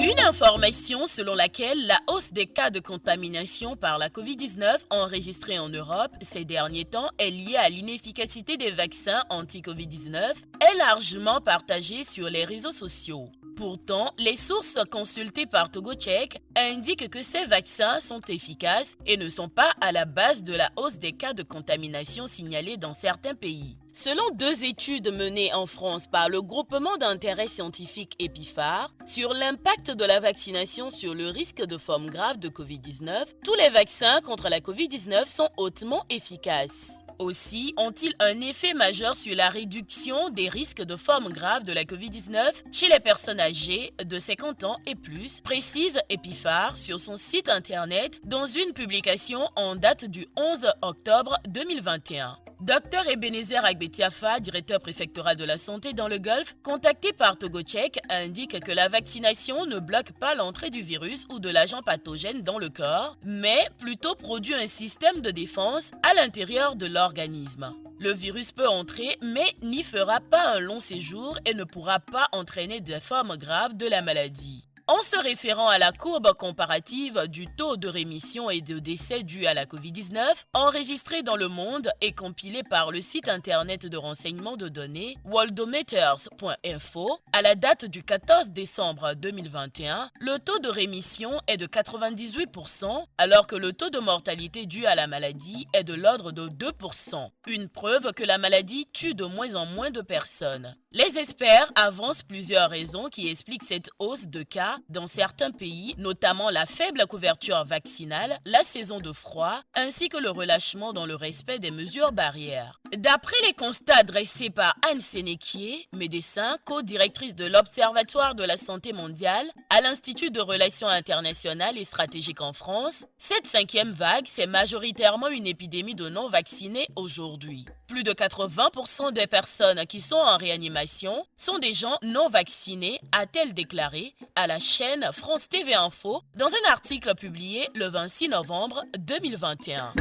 Une information selon laquelle la hausse des cas de contamination par la COVID-19 enregistrée en Europe ces derniers temps est liée à l'inefficacité des vaccins anti-COVID-19 est largement partagée sur les réseaux sociaux. Pourtant, les sources consultées par TogoCheck indiquent que ces vaccins sont efficaces et ne sont pas à la base de la hausse des cas de contamination signalés dans certains pays. Selon deux études menées en France par le groupement d'intérêt scientifique EPIPHAR sur l'impact de la vaccination sur le risque de forme grave de COVID-19, tous les vaccins contre la COVID-19 sont hautement efficaces. Aussi, ont-ils un effet majeur sur la réduction des risques de forme grave de la COVID-19 chez les personnes âgées de 50 ans et plus, précise EPIPHAR sur son site internet dans une publication en date du 11 octobre 2021. Dr Ebenezer Agbetiafa, directeur préfectoral de la santé dans le Golfe, contacté par TogoCheck, indique que la vaccination ne bloque pas l'entrée du virus ou de l'agent pathogène dans le corps, mais plutôt produit un système de défense à l'intérieur de l'organisme. Le virus peut entrer, mais n'y fera pas un long séjour et ne pourra pas entraîner des formes graves de la maladie. En se référant à la courbe comparative du taux de rémission et de décès dus à la COVID-19, enregistrée dans le monde et compilée par le site internet de renseignement de données worldometers.info, à la date du 14 décembre 2021, le taux de rémission est de 98%, alors que le taux de mortalité dû à la maladie est de l'ordre de 2%. Une preuve que la maladie tue de moins en moins de personnes. Les experts avancent plusieurs raisons qui expliquent cette hausse de cas dans certains pays, notamment la faible couverture vaccinale, la saison de froid, ainsi que le relâchement dans le respect des mesures barrières. D'après les constats dressés par Anne Sénéquier, médecin, co-directrice de l'Observatoire de la santé mondiale à l'Institut de relations internationales et stratégiques en France, cette cinquième vague, c'est majoritairement une épidémie de non-vaccinés aujourd'hui. Plus de 80% des personnes qui sont en réanimation sont des gens non vaccinés, a-t-elle déclaré à la chaîne France TV Info dans un article publié le 26 novembre 2021.